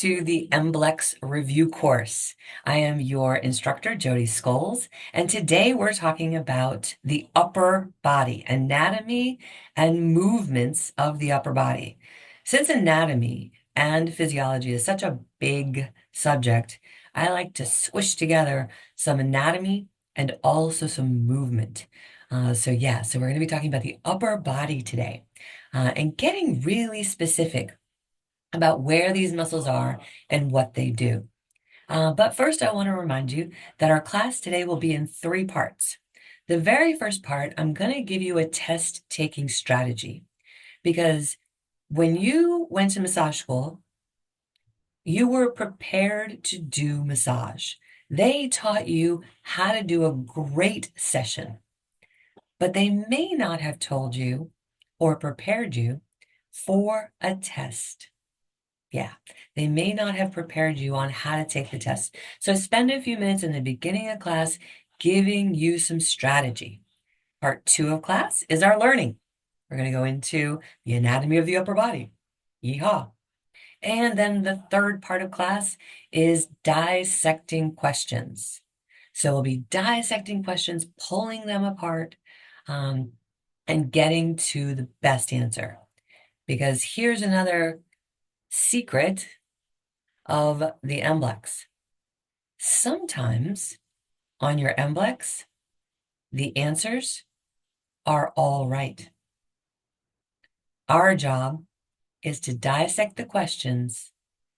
to the MBLEx review course. I am your instructor, Jodi, and today we're talking about the upper body, anatomy and movements of the upper body. Since anatomy and physiology is such a big subject, I like to squish together some anatomy and also some movement. So we're going to be talking about the upper body today and getting really specific about where these muscles are and what they do. But first, I want to remind you that our class today will be in 3 parts. The very first part, I'm going to give you a test-taking strategy because when you went to massage school, you were prepared to do massage. They taught you how to do a great session, but they may not have told you or prepared you for a test. Yeah, they may not have prepared you on how to take the test. So spend a few minutes in the beginning of class giving you some strategy. Part 2 of class is our learning. We're going to go into the anatomy of the upper body. Yeehaw. And then the third part of class is dissecting questions. So we'll be dissecting questions, pulling them apart, and getting to the best answer. Because here's another secret of the MBLEx. Sometimes on your MBLEx, the answers are all right. Our job is to dissect the questions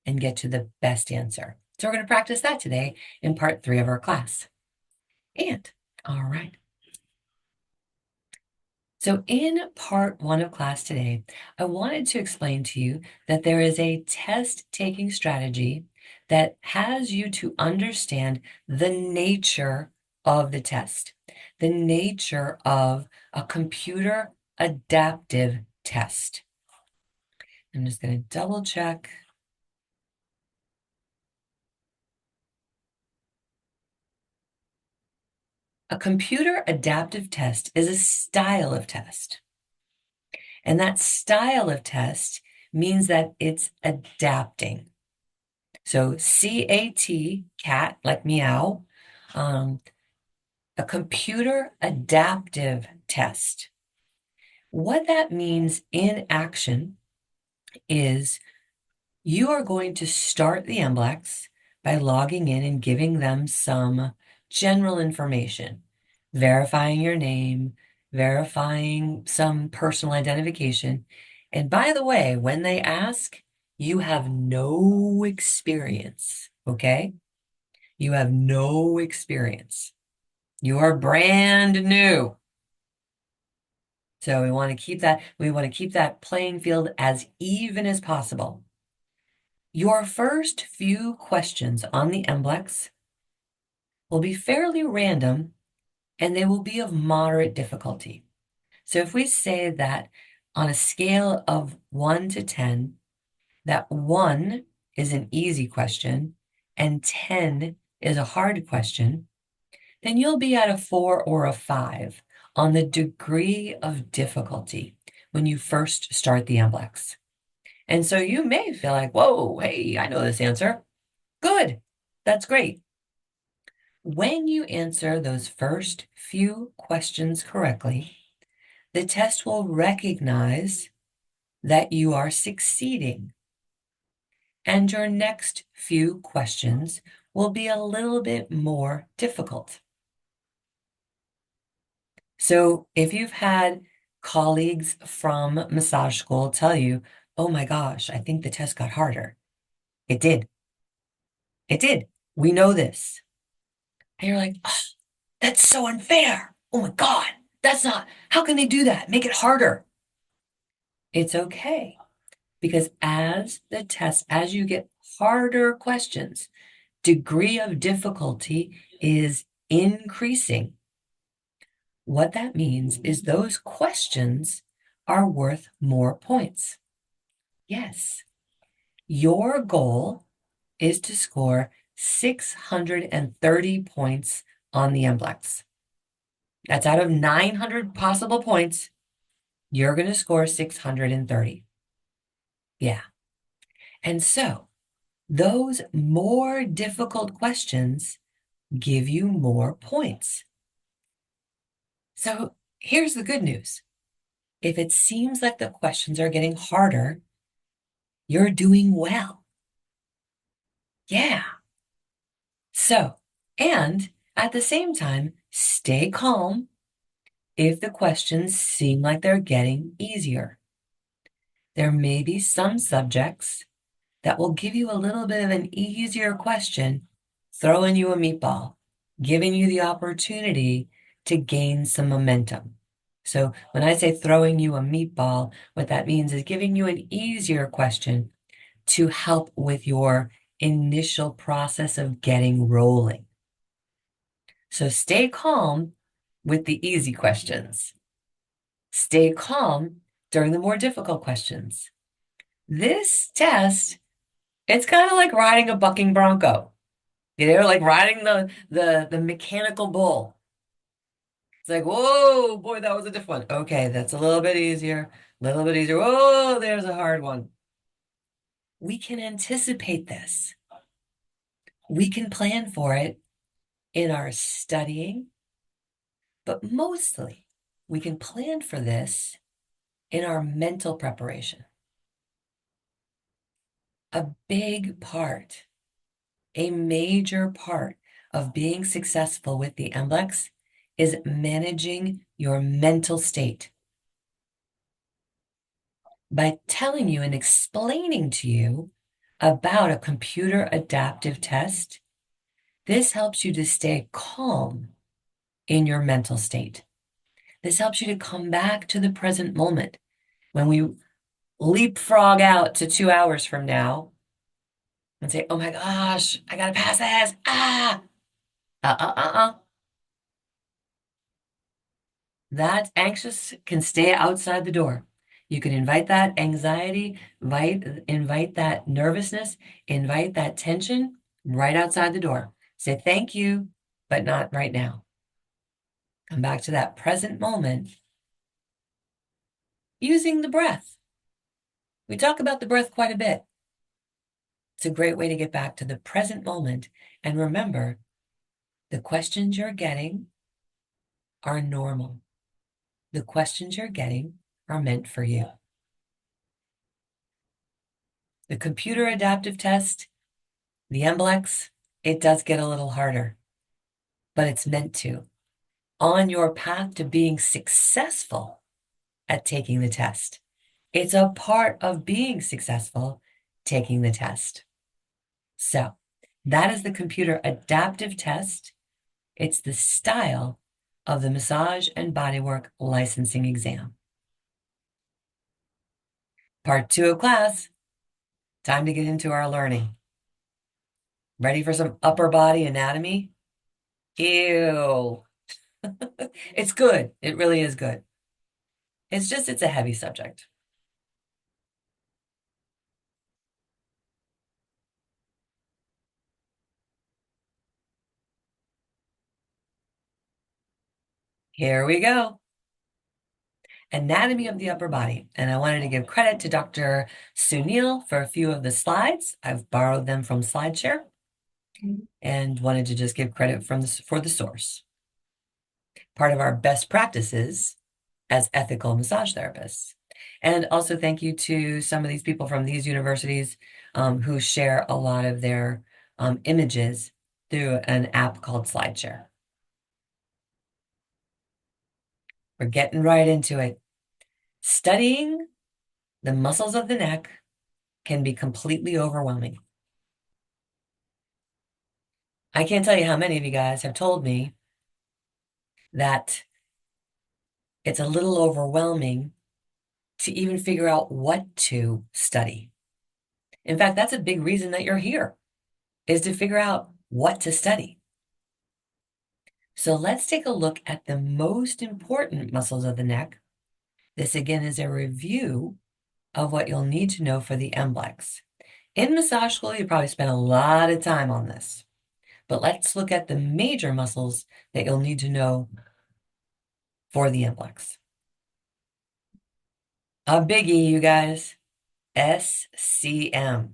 and get to the best answer. So we're going to practice that today in part 3 of our class. All right. So in part 1 of class today, I wanted to explain to you that there is a test-taking strategy that has you to understand the nature of the test, the nature of a computer adaptive test. I'm just going to double check. A computer adaptive test is a style of test. And that style of test means that it's adapting. So C.A.T, cat, like meow, a computer adaptive test. What that means in action is you are going to start the MBLEx by logging in and giving them some general information, verifying your name, verifying some personal identification. And by the way, when they ask, you have no experience, okay? You have no experience. You are brand new. So we want to keep that playing field as even as possible. Your first few questions on the MBLEx will be fairly random and they will be of moderate difficulty. So if we say that on a scale of 1 to 10, that 1 is an easy question and 10 is a hard question, then you'll be at a 4 or a 5 on the degree of difficulty when you first start the MBLEx. And so you may feel like, whoa, hey, I know this answer. Good, that's great. When you answer those first few questions correctly, the test will recognize that you are succeeding. And your next few questions will be a little bit more difficult. So if you've had colleagues from massage school tell you, oh my gosh, I think the test got harder. It did. It did. We know this. And you're like, oh, that's so unfair. Oh my God, how can they do that? Make it harder. It's okay. Because as you get harder questions, degree of difficulty is increasing. What that means is those questions are worth more points. Yes, your goal is to score 630 points on the MBLEx. That's out of 900 possible points, you're going to score 630. Yeah. And so Those more difficult questions give you more points. So here's the good news. If it seems like the questions are getting harder, you're doing well. Yeah. So, and at the same time, stay calm if the questions seem like they're getting easier. There may be some subjects that will give you a little bit of an easier question, throwing you a meatball, giving you the opportunity to gain some momentum. So when I say throwing you a meatball, what that means is giving you an easier question to help with your initial process of getting rolling. So stay calm with the easy questions. Stay calm during the more difficult questions. This test, it's kind of like riding a bucking bronco. You know, like riding the mechanical bull. It's like, whoa, boy, that was a diff one. Okay, that's a little bit easier, a little bit easier. Oh, there's a hard one. We can anticipate this. We can plan for it in our studying, but mostly we can plan for this in our mental preparation. A big part, a major part of being successful with the MBLEx is managing your mental state. By telling you and explaining to you about a computer adaptive test, this helps you to stay calm in your mental state. This helps you to come back to the present moment. When we leapfrog out to 2 hours from now and say, oh my gosh, I gotta pass this. Uh. That anxious can stay outside the door. You can invite that anxiety, invite that nervousness, invite that tension right outside the door. Say thank you, but not right now. Come back to that present moment using the breath. We talk about the breath quite a bit. It's a great way to get back to the present moment. And remember, the questions you're getting are normal. The questions you're getting are meant for you. The computer adaptive test, the MBLEx, it does get a little harder, but it's meant to. On your path to being successful at taking the test. It's a part of being successful taking the test. So that is the computer adaptive test. It's the style of the massage and bodywork licensing exam. Part 2 of class, time to get into our learning. Ready for some upper body anatomy? Ew. It's good. It really is good. It's a heavy subject. Here we go. Anatomy of the upper body. And I wanted to give credit to Dr. Sunil for a few of the slides. I've borrowed them from SlideShare and wanted to just give credit for the source. Part of our best practices as ethical massage therapists. And also thank you to some of these people from these universities who share a lot of their images through an app called SlideShare. We're getting right into it. Studying the muscles of the neck can be completely overwhelming. I can't tell you how many of you guys have told me that it's a little overwhelming to even figure out what to study. In fact, that's a big reason that you're here, is to figure out what to study. So let's take a look at the most important muscles of the neck. This again is a review of what you'll need to know for the MBLEx. In massage school, you probably spent a lot of time on this, but let's look at the major muscles that you'll need to know for the MBLEx. A biggie, you guys, SCM.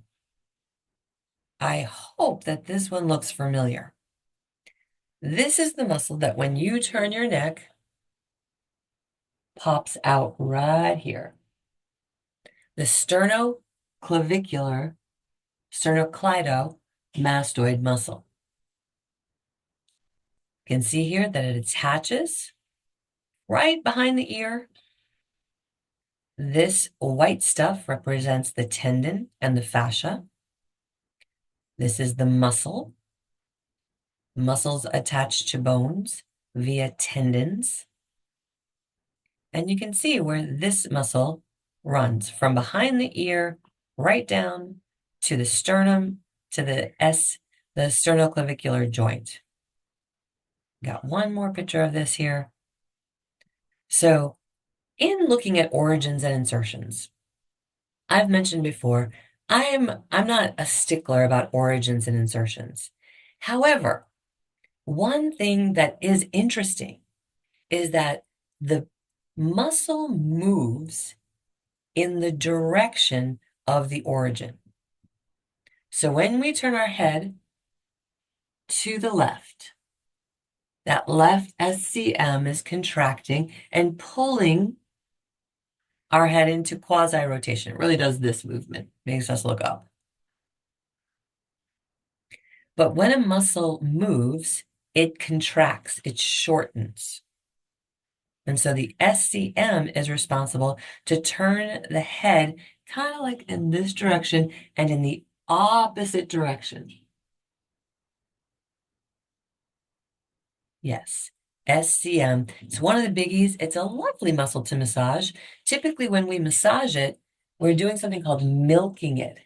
I hope that this one looks familiar. This is the muscle that when you turn your neck, pops out right here. The sternocleidomastoid muscle. You can see here that it attaches right behind the ear. This white stuff represents the tendon and the fascia. This is the muscle. Muscles attached to bones via tendons. And you can see where this muscle runs from behind the ear right down to the sternum, to the sternoclavicular joint. Got one more picture of this here. So in looking at origins and insertions, I've mentioned before, I'm not a stickler about origins and insertions. However, one thing that is interesting is that the muscle moves in the direction of the origin. So when we turn our head to the left, that left SCM is contracting and pulling our head into quasi-rotation. It really does this movement, makes us look up. But when a muscle moves, it contracts, it shortens. And so the SCM is responsible to turn the head kind of like in this direction and in the opposite direction. Yes, SCM. It's one of the biggies. It's a lovely muscle to massage. Typically, when we massage it, we're doing something called milking it.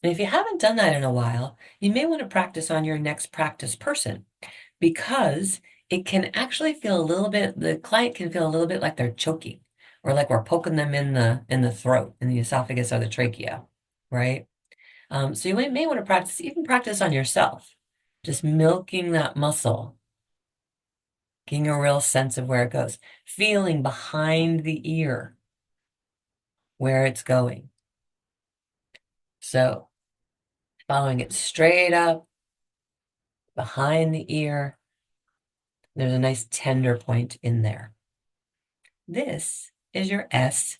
And if you haven't done that in a while, you may want to practice on your next practice person because it can actually feel a little bit, the client can feel a little bit like they're choking or like we're poking them in the throat, in the esophagus or the trachea, right? So you may want to practice, even practice on yourself, just milking that muscle, getting a real sense of where it goes, feeling behind the ear where it's going. So following it straight up behind the ear, there's a nice tender point in there. This is your SCM.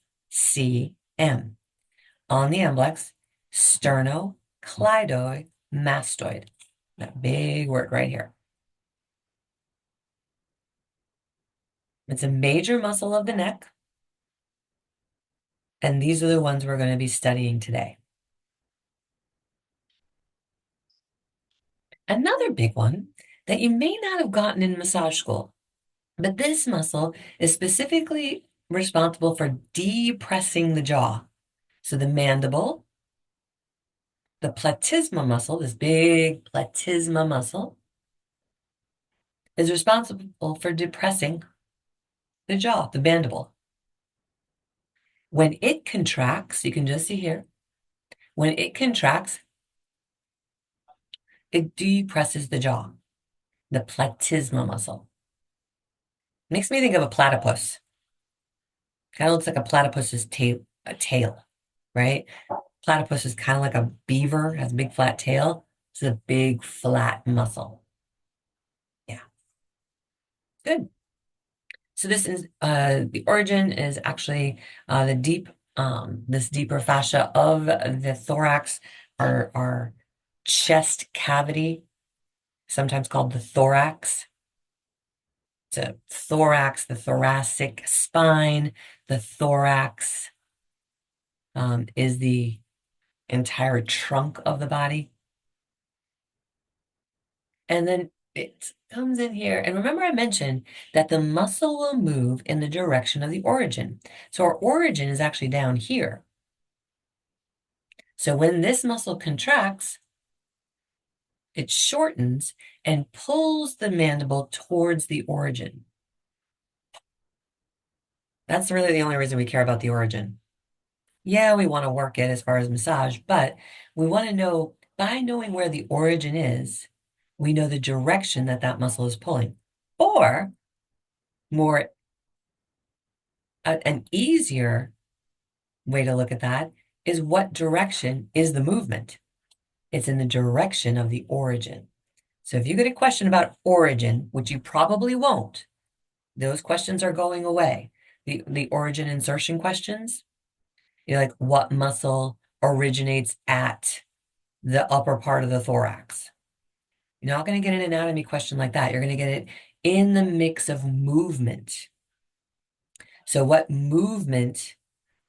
On the MBLEx, sternocleidomastoid. That big word right here. It's a major muscle of the neck. And these are the ones we're going to be studying today. Another big one that you may not have gotten in massage school, but this muscle is specifically responsible for depressing the jaw. So the mandible, the platysma muscle, this big platysma muscle, is responsible for depressing the jaw, the mandible. When it contracts, you can just see here, when it contracts, it depresses the jaw, the platysma muscle. Makes me think of a platypus. Kind of looks like a platypus's tail, right? Platypus is kind of like a beaver, has a big flat tail. It's a big flat muscle. Yeah, good. So this is the origin is actually this deeper fascia of the thorax, our chest cavity, sometimes called the thorax. It's a thorax, the thoracic spine. The thorax is the entire trunk of the body. And then it comes in here. And remember I mentioned that the muscle will move in the direction of the origin. So our origin is actually down here. So when this muscle contracts, it shortens and pulls the mandible towards the origin. That's really the only reason we care about the origin. Yeah, we want to work it as far as massage, but we want to know, by knowing where the origin is, we know the direction that that muscle is pulling. Or more, an easier way to look at that is what direction is the movement? It's in the direction of the origin. So if you get a question about origin, which you probably won't, those questions are going away. The origin insertion questions, you're like, what muscle originates at the upper part of the thorax? You're not going to get an anatomy question like that. You're going to get it in the mix of movement. So what movement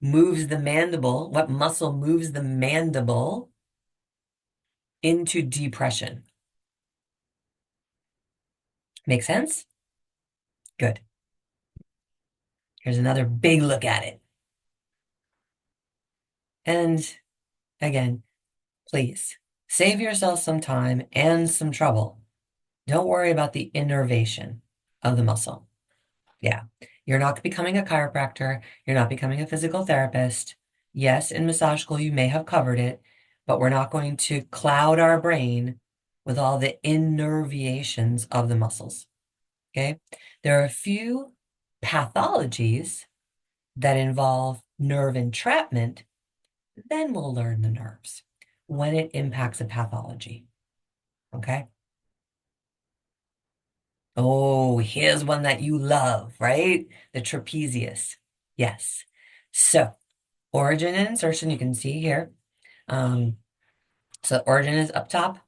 moves the mandible? What muscle moves the mandible into depression? Make sense? Good. Here's another big look at it. And again, please save yourself some time and some trouble. Don't worry about the innervation of the muscle. Yeah, you're not becoming a chiropractor. You're not becoming a physical therapist. Yes, in massage school, you may have covered it, but we're not going to cloud our brain with all the innervations of the muscles. Okay, there are a few pathologies that involve nerve entrapment, then we'll learn the nerves when it impacts a pathology. Okay. Oh, here's one that you love, right? The trapezius. Yes. So, origin and insertion, you can see here. So origin is up top.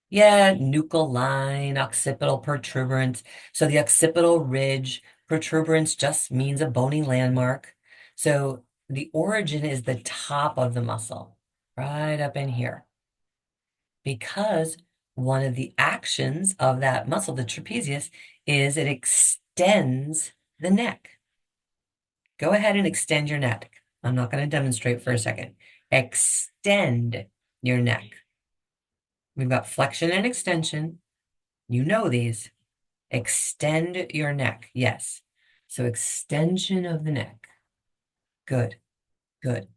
Yeah, nuchal line, occipital protuberance. So the occipital ridge protuberance just means a bony landmark. So the origin is the top of the muscle, right up in here. Because one of the actions of that muscle, the trapezius, is it extends the neck. Go ahead and extend your neck. I'm not going to demonstrate for a second. Extend your neck. We've got flexion and extension. You know these. Extend your neck. Yes. So extension of the neck. Good. Good.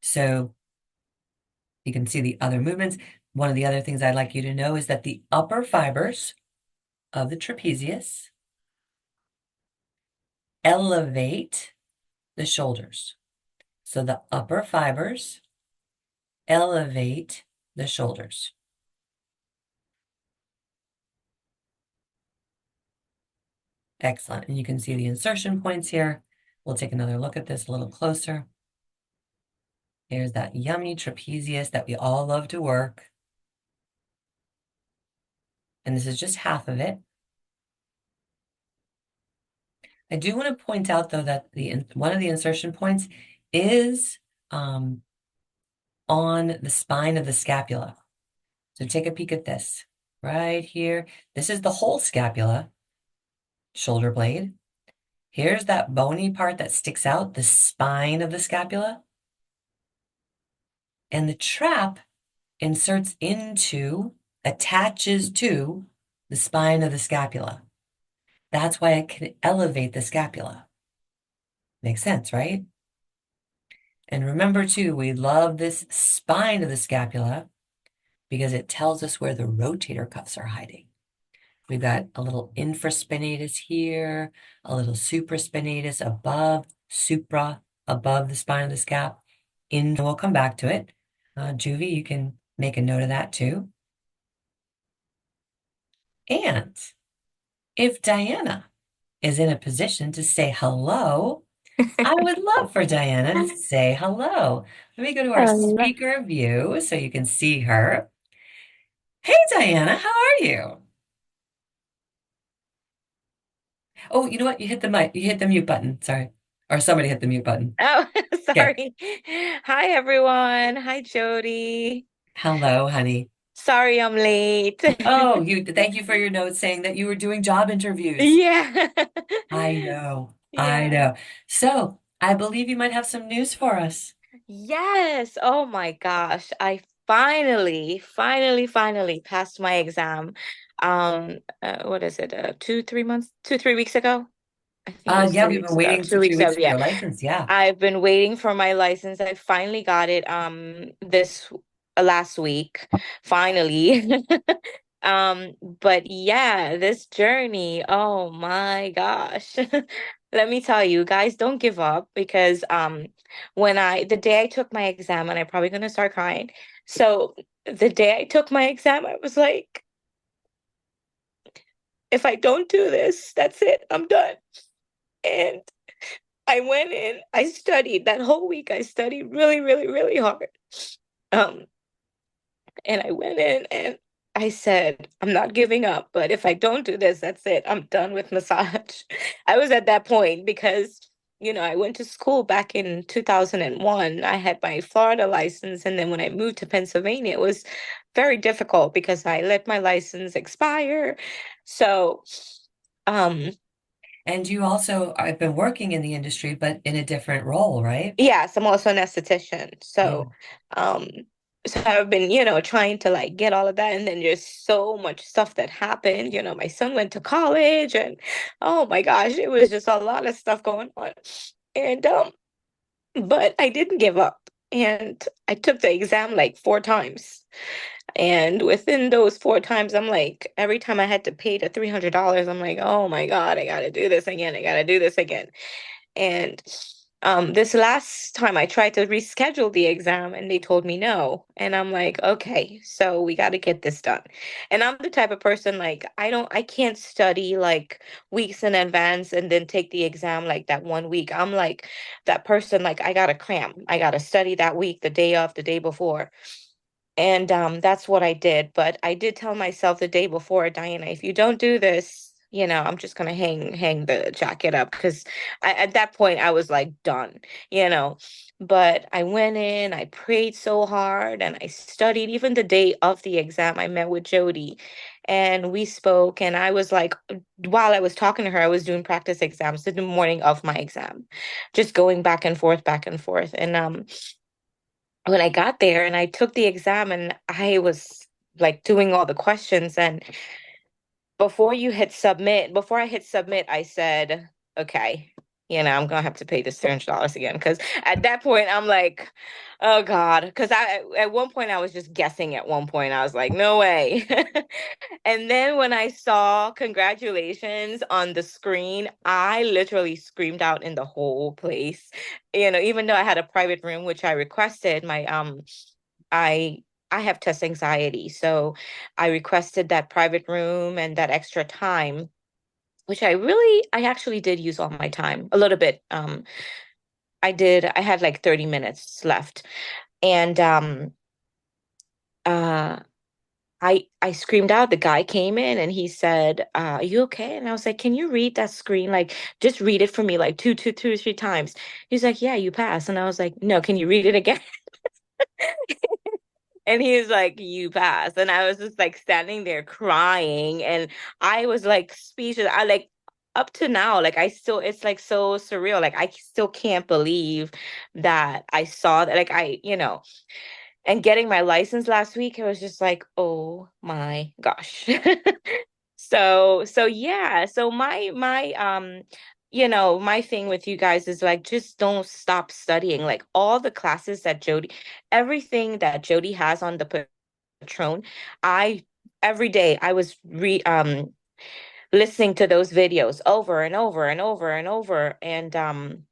So you can see the other movements. One of the other things I'd like you to know is that the upper fibers of the trapezius elevate the shoulders. So the upper fibers elevate the shoulders. Excellent. And you can see the insertion points here. We'll take another look at this a little closer. Here's that yummy trapezius that we all love to work. And this is just half of it. I do want to point out, though, that one of the insertion points is on the spine of the scapula. So take a peek at this right here. This is the whole scapula, shoulder blade. Here's that bony part that sticks out, the spine of the scapula. And the trap inserts into, attaches to the spine of the scapula. That's why it can elevate the scapula. Makes sense, right? And remember too, we love this spine of the scapula because it tells us where the rotator cuffs are hiding. We've got a little infraspinatus here, a little supraspinatus above the spine of the scap. We'll come back to it. Juvie, you can make a note of that too. And if Diana is in a position to say hello, I would love for Diana to say hello. Let me go to our Hello. speaker view so you can see her. Hey, Diana, how are you? Oh, you know what? You hit the mic. You hit the mute button. Sorry. Or somebody hit the mute button. Oh, Okay. sorry. Hi, everyone. Hi, Jodi. Hello, honey. Sorry I'm late. Oh, thank you for your note saying that you were doing job interviews. Yeah. I know. I Yeah. know. So, I believe you might have some news for us. Yes. Oh my gosh. I finally passed my exam. What is it? 2, 3 months, 3 weeks ago? I think it was Yeah, three we've been weeks ago. waiting for two three weeks weeks ago. for Yeah. your license. Yeah. I've been waiting for my license. I finally got it this last week. Finally. But yeah, this journey, oh my gosh. let me tell you, guys, don't give up because when I the day I took my exam, and I'm probably gonna start crying. So the day I took my exam, I was like, if I don't do this, that's it. I'm done. And I went in, I studied that whole week. I studied really, really, really hard. Um, and I went in and I said, I'm not giving up, but if I don't do this, that's it. I'm done with massage. I was at that point because, I went to school back in 2001. I had my Florida license. And then when I moved to Pennsylvania, it was very difficult because I let my license expire. So, um, And you also have been working in the industry, but in a different role, right? yes, I'm also an esthetician. Yeah. Um, so I've been, trying to like get all of that. And then there's so much stuff that happened. My son went to college and oh my gosh, it was just a lot of stuff going on. And but I didn't give up. And I took the exam like 4 times. And within those 4 times, I'm like, every time I had to pay the $300, I'm like, oh my God, I gotta do this again. I gotta do this again. And this last time I tried to reschedule the exam and they told me no. And I'm like, okay, so we got to get this done. And I'm the type of person like I can't study like weeks in advance and then take the exam like that one week. I'm like that person like I got to cram. I got to study that week, the day of, the day before. And that's what I did. But I did tell myself the day before, Diana, if you don't do this, I'm just gonna hang the jacket up because at that point I was like done, you know. But I went in, I prayed so hard, and I studied. Even the day of the exam, I met with Jodi, and we spoke. And I was like, while I was talking to her, I was doing practice exams in the morning of my exam, just going back and forth, back and forth. And when I got there and I took the exam and I was like doing all the questions and before I hit submit, I said, okay, I'm gonna have to pay this $300 again. Because at that point, I'm like, oh God. Because at one point I was just guessing at one point. I was like, no way. And then when I saw congratulations on the screen, I literally screamed out in the whole place. Even though I had a private room, which I requested, I I have test anxiety, so I requested that private room and that extra time, which I actually did use all my time, a little bit. I had like 30 minutes left. And uh I screamed out. The guy came in and he said, are you okay? And I was like, can you read that screen? Like, just read it for me like two, 3 times. He's like, yeah, you passed. And I was like, no, can you read it again? And he was like, you passed. And I was just like standing there crying. And I was like speechless. I like up to now, like it's like so surreal. Like I still can't believe that I saw that. Like and getting my license last week, it was just like, oh my gosh. So yeah. So my thing with you guys is like just don't stop studying. Like all the classes that everything that Jodi has on the Patron, I every day I was re listening to those videos over and over and over and over. And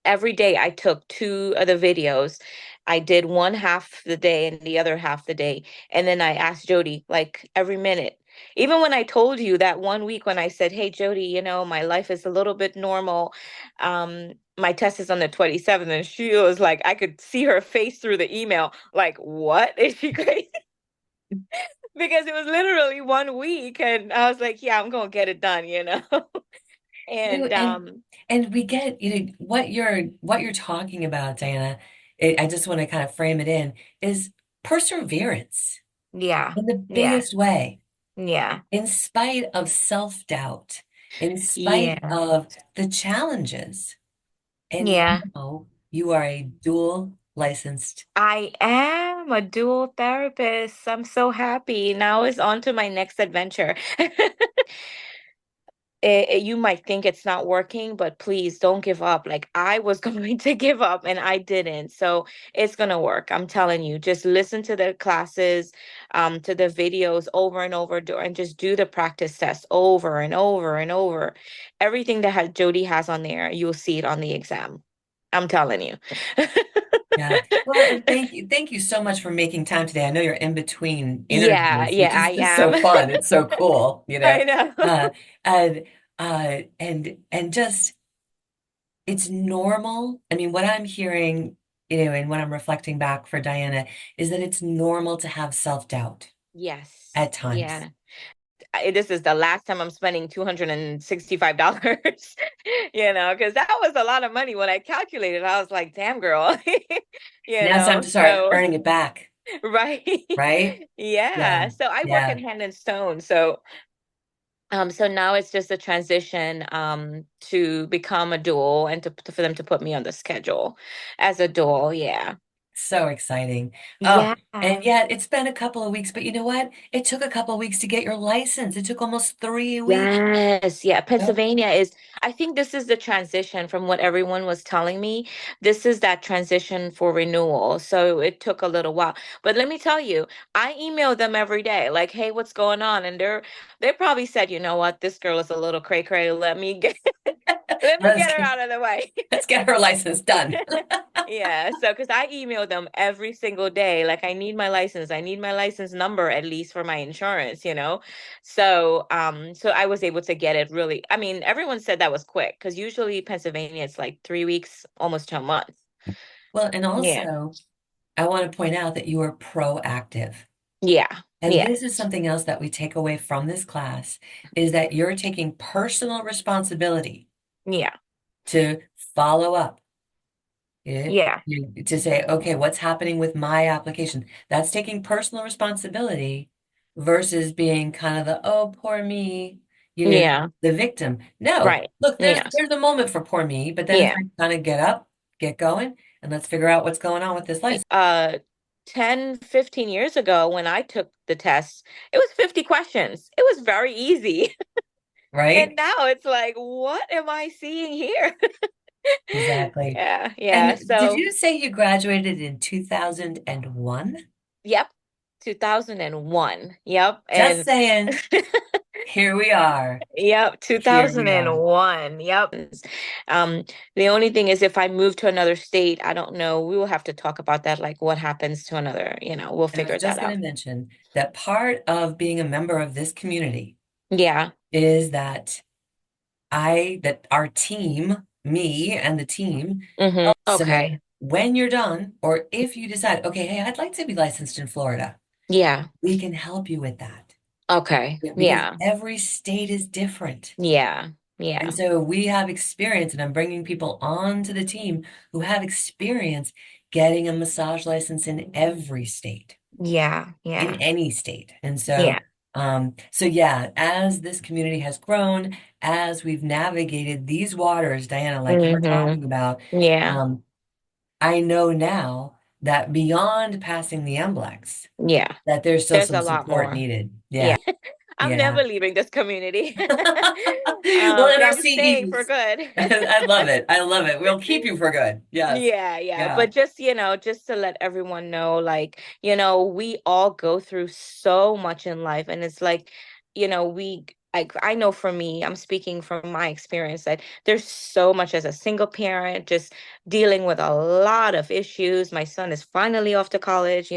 every day I took two of the videos. I did one half the day and the other half the day. And then I asked Jodi like every minute. Even when I told you that one week when I said, hey Jodi, my life is a little bit normal. My test is on the 27th. And she was like, I could see her face through the email. Like, what? Is she crazy? Because it was literally one week. And I was like, yeah, I'm gonna get it done. You know, And and we get, what you're talking about, Diana. I just want to kind of frame it in is perseverance yeah, in the yeah, biggest way, yeah, in spite of self-doubt, in spite yeah, of the challenges. And yeah. now you are a dual licensed. I am a dual therapist. I'm so happy. Now it's on to my next adventure. you might think it's not working, but please don't give up. Like I was going to give up and I didn't. So it's gonna work. I'm telling you. Just listen to the classes, to the videos over and over, and just do the practice test over and over and over. Everything that Jodi has on there, you'll see it on the exam. I'm telling you. Yeah. Well, and thank you so much for making time today. I know you're in between Yeah, interviews, which yeah, is I just so am. fun. It's so cool, you know. I know. Uh, and and just it's normal. I mean, what I'm hearing, and what I'm reflecting back for Diana is that it's normal to have self-doubt Yes. at times. Yeah. This is the last time I'm spending $265, because that was a lot of money when I calculated. I was like, damn, girl, Now it's time to start so, earning it back, right. right? Yeah. Yeah. So I work in Yeah. hand and stone. So now it's just a transition, to become a dual and for them to put me on the schedule as a dual. Yeah. So exciting. Oh, Yeah. and yet it's been a couple of weeks, but you know what? It took a couple of weeks to get your license. It took almost 3 weeks. Yes, yeah. Oh, Pennsylvania is, I think this is the transition from what everyone was telling me. This is that transition for renewal. So it took a little while. But let me tell you, I email them every day, like, hey, what's going on? And they probably said, you know what, this girl is a little cray cray. Let me get let me let's get her get, out of the way. let's get her license done. Yeah, so because I email them every single day, like I need my license, I need my license number at least for my insurance. So I was able to get it really. I mean, everyone said that was quick because usually Pennsylvania it's like 3 weeks, almost to a month. Well, and Yeah, also, I want to point out that you are proactive. yeah, And yeah, this is something else that we take away from this class is that you're taking personal responsibility yeah, to follow up. Yeah, yeah, to say, okay, what's happening with my application? That's taking personal responsibility versus being kind of the, oh, poor me, yeah, the victim. No, right. look, there's Yeah. there's a moment for poor me, but then it's Yeah. like kind of get up, get going, and let's figure out what's going on with this license, 10, 15 years ago when I took the test, it was 50 questions. It was very easy. And right? now it's like, what am I seeing here? Exactly. Yeah, yeah. And did So, you say you graduated in 2001? yep, 2001. Yep. Just And saying, here we are. yep, Here we are. 2001. Yep. Um, the only thing is if I move to another state, I don't know. We will have to talk about that, like what happens to another, we'll And I was figure that just going out. to mention that part of being a member of this community Yeah. is that our team, me and the team, Mm-hmm. so Okay. when you're done, or if you decide, okay, hey, I'd like to be licensed in Florida, Yeah. we can help you with that. Okay. Yeah, because Yeah. every state is different. Yeah. And Yeah. so we have experience, and I'm bringing people onto the team who have experience getting a massage license in every state, Yeah. in Yeah. any state. And Yeah. so yeah, as this community has grown, as we've navigated these waters, Diana, like you're Mm-hmm. talking about, Yeah. um, I know now that beyond passing the MBLEx, Yeah. that there's still There's some a lot support more. needed. Yeah. Yeah, I'm yeah. never leaving this community. Well, and Yeah, our I'm staying for CEs, good. I love it. I love it. We'll keep you for good. Yes. Yeah, yeah. Yeah. But just to let everyone know, like, we all go through so much in life. And it's like, I know for me, I'm speaking from my experience that there's so much as a single parent, just dealing with a lot of issues. My son is finally off to college,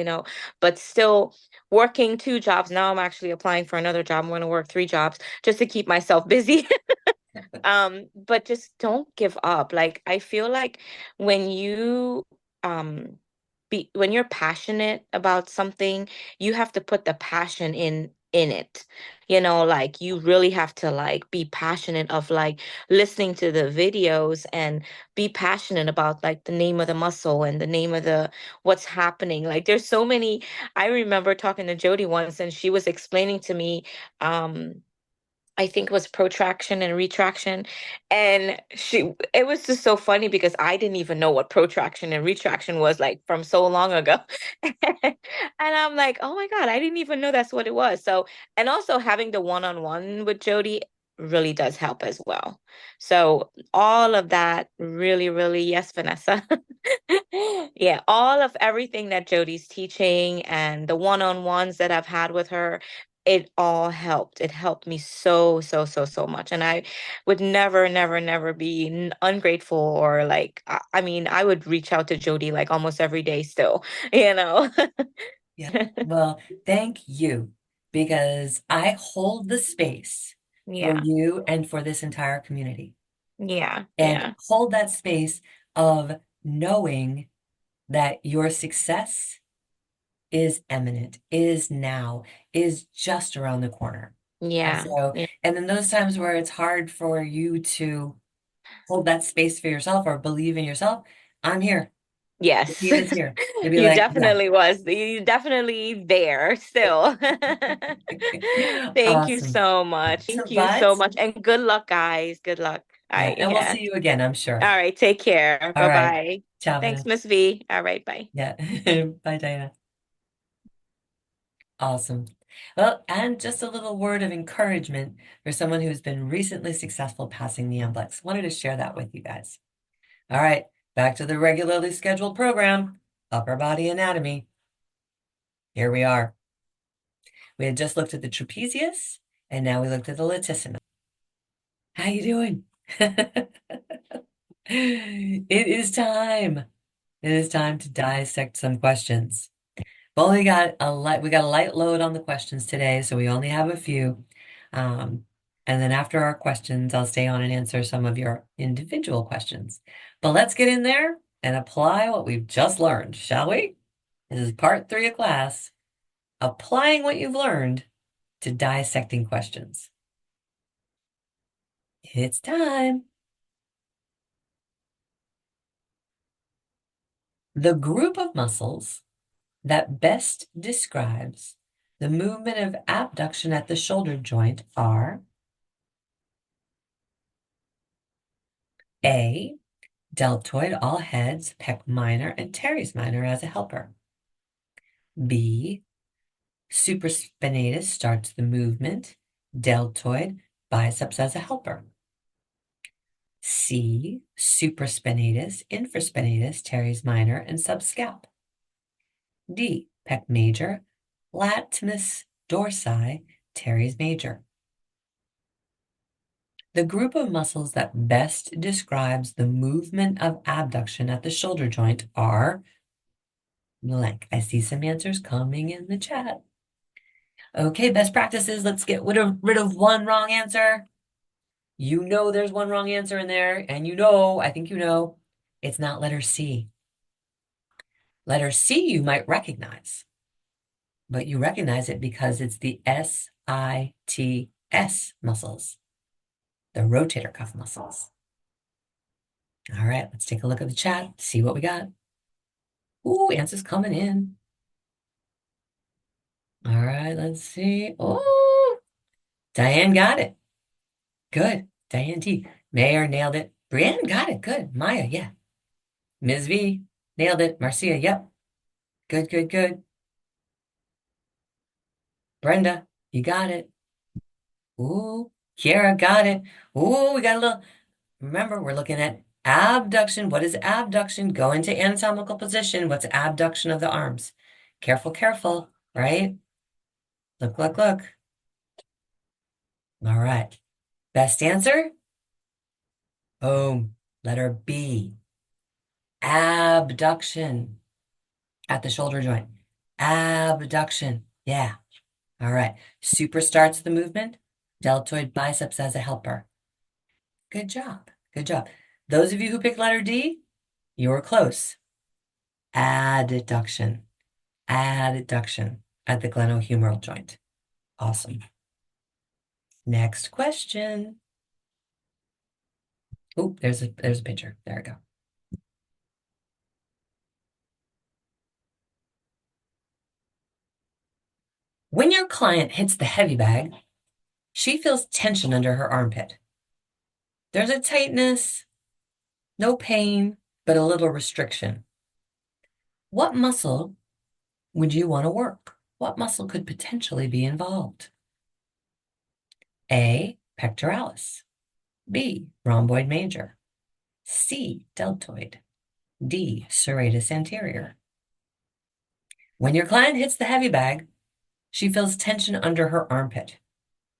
but still working 2 jobs. Now I'm actually applying for another job. I'm going to work 3 jobs just to keep myself busy. But just don't give up. Like I feel like when you um when you're passionate about something, you have to put the passion in it. Like you really have to like be passionate of like listening to the videos and be passionate about like the name of the muscle and the name of the what's happening. Like there's so many. I remember talking to Jodi once and she was explaining to me um I think it was protraction and retraction. And it was just so funny because I didn't even know what protraction and retraction was like from so long ago. And I'm like, oh my God, I didn't even know that's what it was. So, and also having the one-on-one with Jodi. really does help as well. So all of that really, really, yes, Vanessa. Yeah, all of everything that Jodi's teaching and the one-on-ones that I've had with her, it all helped. It helped me so, so, so, so much. And I would never, never, never be ungrateful or like, I mean, I would reach out to Jodi like almost every day still, you know? Yeah. Well, thank you because I hold the space for Yeah, you and for this entire community yeah, and yeah, hold that space of knowing that your success is imminent, is now, is just around the corner. And yeah, so, yeah. and then those times where it's hard for you to hold that space for yourself or believe in yourself, I'm here. The Yes. team is here to be You like, yeah. definitely was. You definitely there still. Thank you Awesome. so much. Thank you so But much. And good luck, guys. Good luck. yeah, and we'll Yeah. see you again, I'm sure. All right. Take care. All right. Bye-bye. Ciao, Thanks, Vanessa. Miss V. All right. Bye. Yeah. Bye, Diana. Awesome. Well, and just a little word of encouragement for someone who's been recently successful passing the MBLEx. Wanted to share that with you guys. All right, back to the regularly scheduled program, upper body anatomy. Here we are. We had just looked at the trapezius, and now we looked at the latissimus. How you doing? It is time. It is time to dissect some questions. We got a light load on the questions today, so we only have a few. Um, and then after our questions, I'll stay on and answer some of your individual questions. But let's get in there and apply what we've just learned, shall we? This is part 3 of class, applying what you've learned to dissecting questions. It's time. The group of muscles that best describes the movement of abduction at the shoulder joint are A, deltoid, all heads, pec minor, and teres minor as a helper. B, supraspinatus starts the movement, deltoid, biceps as a helper. C, supraspinatus, infraspinatus, teres minor, and subscap. D, pec major, latissimus dorsi, teres major. The group of muscles that best describes the movement of abduction at the shoulder joint are blank. I see some answers coming in the chat. Okay, best practices. Let's get rid of one wrong answer. You know there's one wrong answer in there, and you know, I think you know, it's not letter C. Letter C you might recognize, but you recognize it because it's the SITS muscles, the rotator cuff muscles. All right, let's take a look at the chat, see what we got. Ooh, answers coming in. All right, let's see. Oh, Diane got it. Good. Diane T. Mayor nailed it. Brienne got it. Good. Maya, yeah. Ms. V nailed it. Marcia, yep. Good, good, good. Brenda, you got it. Ooh, Kiara got it. Ooh, we got a little. Remember, we're looking at abduction. What is abduction? Go into anatomical position. What's abduction of the arms? Careful, careful, right? Look, look, look. All right. Best answer? Boom. Letter B. Abduction at the shoulder joint. Abduction. Yeah. All right. Super starts the movement. Deltoid biceps as a helper. Good job. Good job. Those of you who picked letter D, you were close. Adduction. Adduction at the glenohumeral joint. Awesome. Next question. Oh, there's a picture. There we go. When your client hits the heavy bag, she feels tension under her armpit. There's a tightness, no pain, but a little restriction. What muscle would you want to work? What muscle could potentially be involved? A, pectoralis. B, rhomboid major. C, deltoid. D, serratus anterior. When your client hits the heavy bag, she feels tension under her armpit.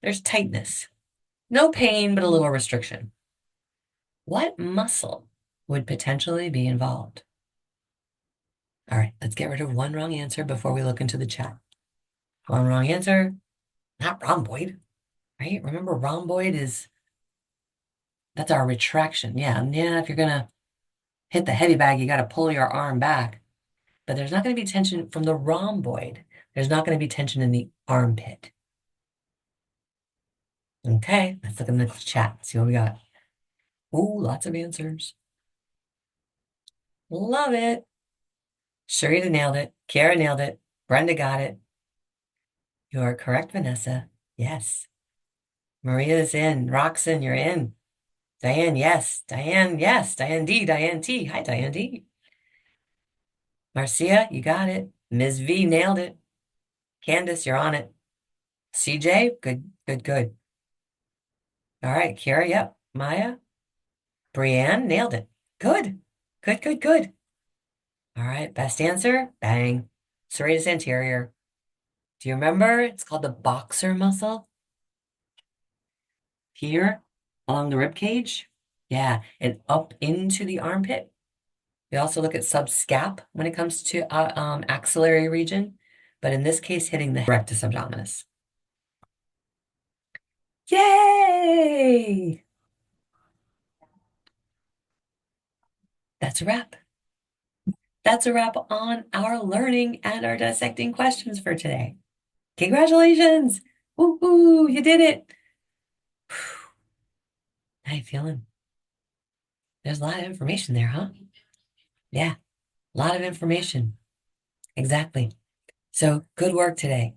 There's tightness. No pain, but a little restriction. What muscle would potentially be involved? All right, let's get rid of one wrong answer before we look into the chat. One wrong answer, not rhomboid, right? Remember, rhomboid that's our retraction. Yeah, if you're gonna hit the heavy bag, you gotta pull your arm back. But there's not gonna be tension from the rhomboid. There's not gonna be tension in the armpit. Okay, let's look in the chat, see what we got. Ooh, lots of answers. Love it. Sharita nailed it. Kara nailed it. Brenda got it. You are correct, Vanessa. Yes. Maria's in. Roxanne, you're in. Diane, yes. Diane, yes. Diane D. Diane T. Hi, Diane D. Marcia, you got it. Ms. V nailed it. Candace, you're on it. CJ, good, good, good. All right, Kara, yep. Maya, Brienne, nailed it. Good, good, good, good. All right, best answer, bang. Serratus anterior. Do you remember? It's called the boxer muscle. Here, along the rib cage. Yeah, and up into the armpit. We also look at subscap when it comes to axillary region, but in this case, hitting the rectus abdominis. Yay! That's a wrap. That's a wrap on our learning and our dissecting questions for today. Congratulations! Woo-hoo, you did it! How you feeling? There's a lot of information there, huh? Yeah, a lot of information. Exactly. So good work today.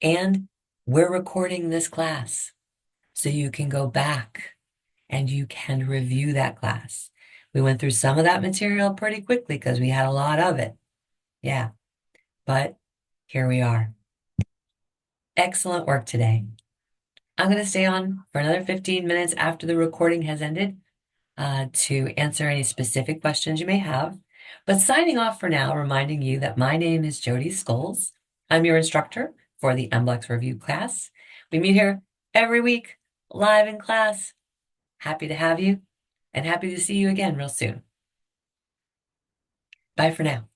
And we're recording this class so you can go back and you can review that class. We went through some of that material pretty quickly because we had a lot of it. Yeah, but here we are. Excellent work today. I'm going to stay on for another 15 minutes after the recording has ended to answer any specific questions you may have. But signing off for now, reminding you that my name is Jodi Scholes. I'm your instructor for the MBLEx review class. We meet here every week, live in class. Happy to have you and happy to see you again real soon. Bye for now.